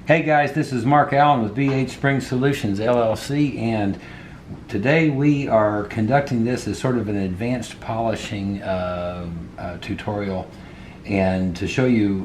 Hey guys, this is Mark Allen with BHSpringSolutions LLC, and today we are conducting this as sort of an advanced polishing tutorial, and to show you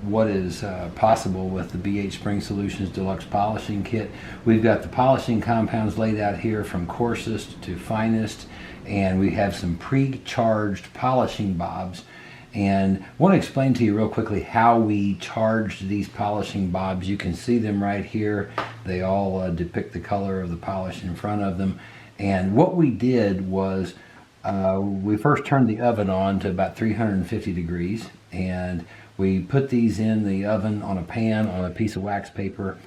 what is possible with the BHSpringSolutions Deluxe polishing kit. We've got the polishing compounds laid out here from coarsest to finest, and we have some pre-charged polishing bobs. And I want to explain to you real quickly how we charged these polishing bobs. You can see them right here. They all depict the color of the polish in front of them. And what we did was we first turned the oven on to about 350 degrees, and we put these in the oven on a pan on a piece of wax paper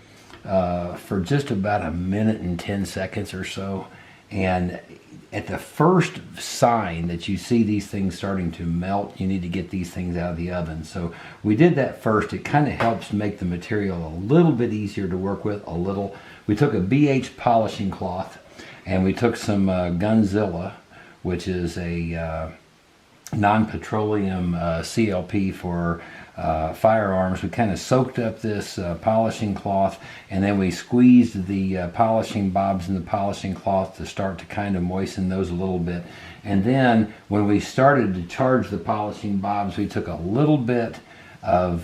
for just about 1 minute and 10 seconds or so. And at the first sign that you see these things starting to melt, you need to get these things out of the oven. So we did that first. It kind of helps make the material a little bit easier to work with, We took a BH polishing cloth, and we took some Gunzilla, which is a non-petroleum CLP for firearms. We kind of soaked up this polishing cloth, and then we squeezed the polishing bobs in the polishing cloth to start to kind of moisten those a little bit. And then when we started to charge the polishing bobs, we took a little bit of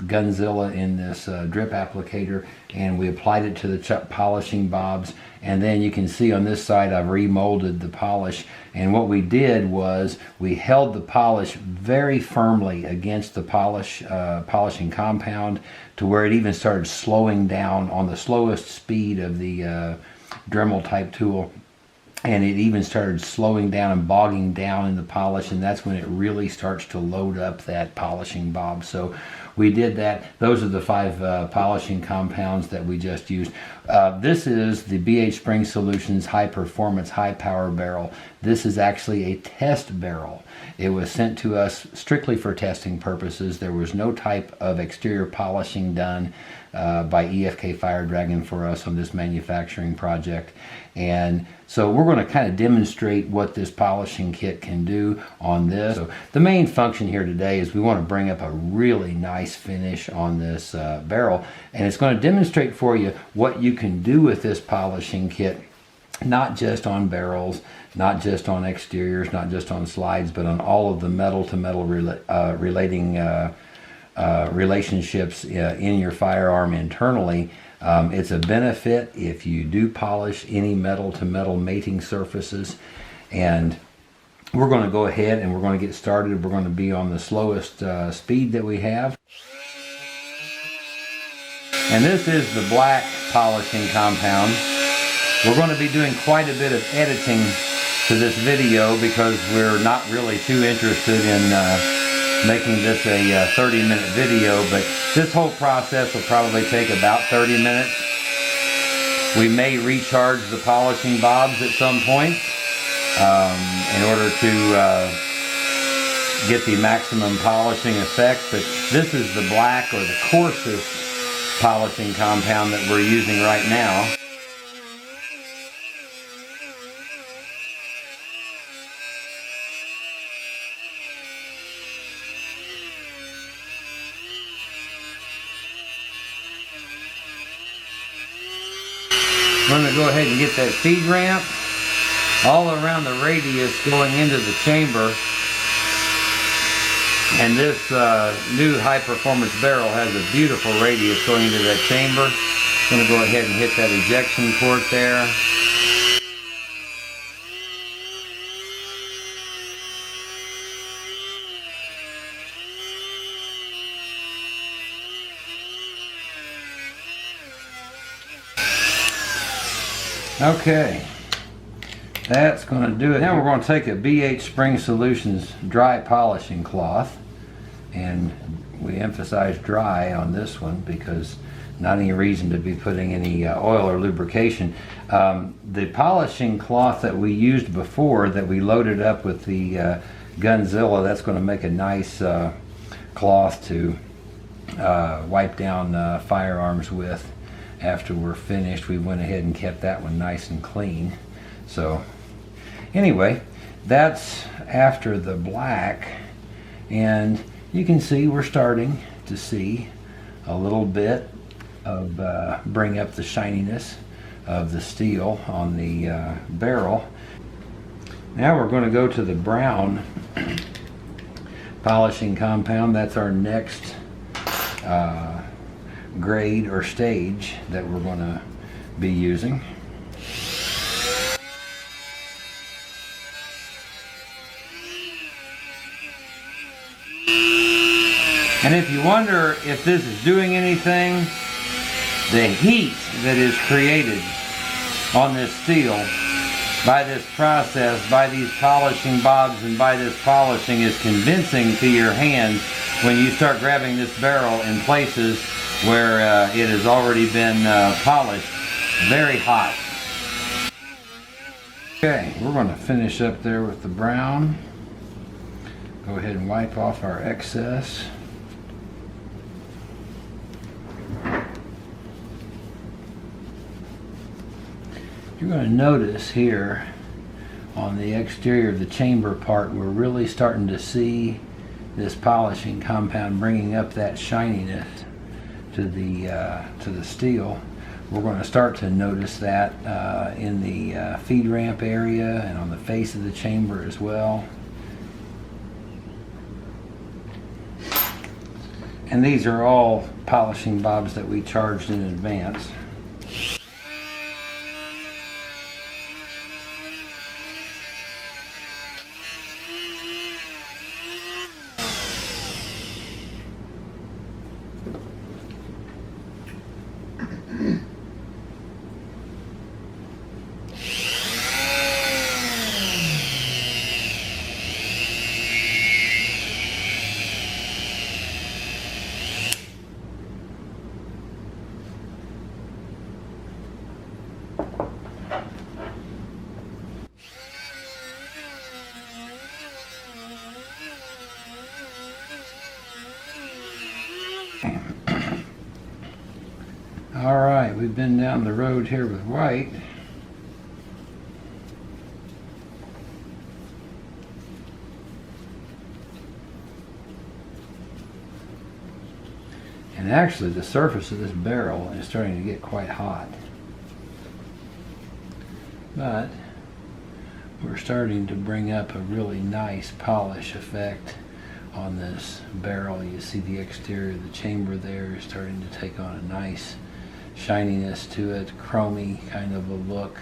Gunzilla in this drip applicator, and we applied it to the polishing bobs. And then you can see on this side I've remolded the polish, and what we did was we held the polish very firmly against the polishing compound to where it even started slowing down on the slowest speed of the Dremel type tool. And it even started slowing down and bogging down in the polish, and that's when it really starts to load up that polishing bob. So we did that. Those are the 5 polishing compounds that we just used. This is the BHSpringSolutions High Performance High Power Barrel. This is actually a test barrel. It was sent to us strictly for testing purposes. There was no type of exterior polishing done by EFK Fire Dragon for us on this manufacturing project. And so we're going to kind of demonstrate what this polishing kit can do on this. So the main function here today is we want to bring up a really nice finish on this barrel, and it's going to demonstrate for you what you can do with this polishing kit, not just on barrels, not just on exteriors, not just on slides, but on all of the metal to metal relating relationships in your firearm internally. It's a benefit if you do polish any metal to metal mating surfaces. And we're going to go ahead and we're going to get started. We're going to be on the slowest speed that we have. And this is the black polishing compound. We're going to be doing quite a bit of editing to this video because we're not really too interested in making this a 30-minute video, but this whole process will probably take about 30 minutes. We may recharge the polishing bobs at some point in order to get the maximum polishing effect, but this is the black or the coarsest polishing compound that we're using right now. I'm going to go ahead and get that feed ramp all around the radius going into the chamber. And this new high performance barrel has a beautiful radius going into that chamber. I'm going to go ahead and hit that ejection port there. Okay, that's going to do it. Now we're going to take a BHSpringSolutions dry polishing cloth, and we emphasize dry on this one because not any reason to be putting any oil or lubrication. The polishing cloth that we used before, that we loaded up with the Gunzilla, that's going to make a nice cloth to wipe down firearms with. After we're finished, we went ahead and kept that one nice and clean. So anyway, that's after the black, and you can see we're starting to see a little bit of bring up the shininess of the steel on the barrel. Now we're going to go to the brown polishing compound. That's our next grade or stage that we're going to be using. And if you wonder if this is doing anything, the heat that is created on this steel by this process, by these polishing bobs and by this polishing is convincing to your hand when you start grabbing this barrel in places where it has already been polished. Very hot. Okay, we're going to finish up there with the brown. Go ahead and wipe off our excess. You're going to notice here on the exterior of the chamber part, we're really starting to see this polishing compound bringing up that shininess to the steel. We're going to start to notice that in the feed ramp area and on the face of the chamber as well. And these are all polishing bobs that we charged in advance. All right, we've been down the road here with white. And actually the surface of this barrel is starting to get quite hot. But we're starting to bring up a really nice polish effect on this barrel. You see the exterior of the chamber there is starting to take on a nice shininess to it, chromy kind of a look.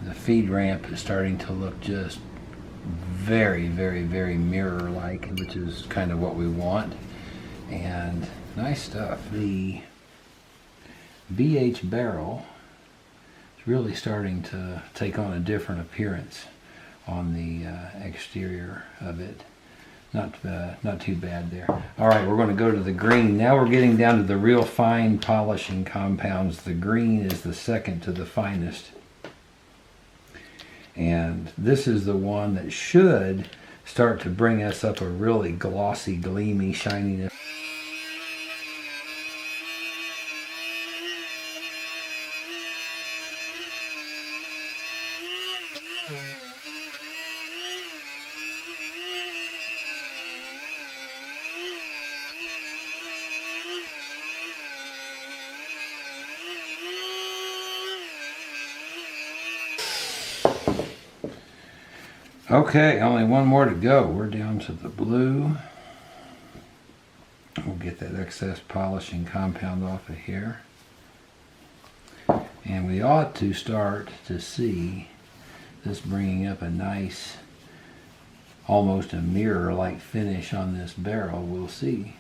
The feed ramp is starting to look just very, very, very mirror-like, which is kind of what we want. And nice stuff. The BH barrel is really starting to take on a different appearance on the exterior of it. Not too bad there. All right, we're going to go to the green. Now we're getting down to the real fine polishing compounds. The green is the second to the finest. And this is the one that should start to bring us up a really glossy, gleamy shininess. Okay, only one more to go. We're down to the blue. We'll get that excess polishing compound off of here. And we ought to start to see this bringing up a nice, almost a mirror-like finish on this barrel. We'll see.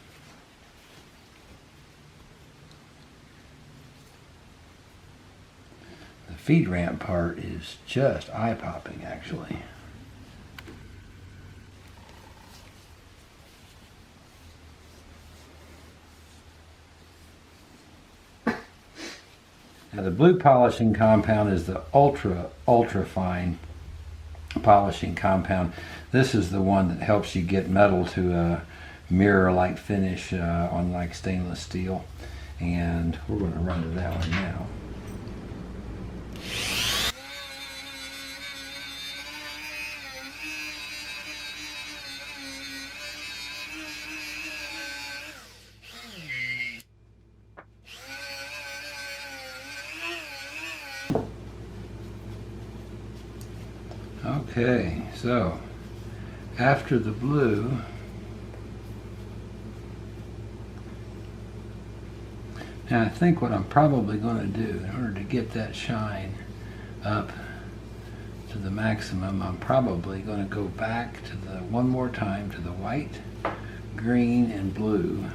The feed ramp part is just eye-popping, actually. Now the blue polishing compound is the ultra fine polishing compound. This is the one that helps you get metal to a mirror-like finish on like stainless steel. And we're going to run to that one now. Okay, so after the blue, now I think what I'm probably going to do in order to get that shine up to the maximum, I'm probably going to go back to the one more time to the white, green, and blue,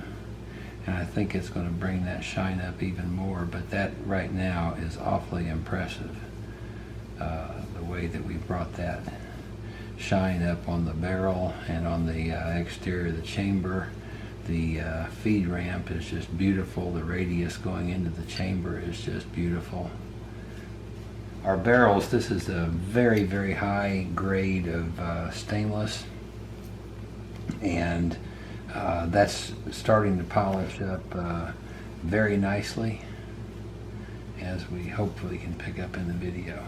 and I think it's going to bring that shine up even more. But that right now is awfully impressive, the way that we brought that shine up on the barrel and on the exterior of the chamber. The feed ramp is just beautiful. The radius going into the chamber is just beautiful. Our barrels, this is a very, very high grade of stainless, and that's starting to polish up very nicely, as we hopefully can pick up in the video.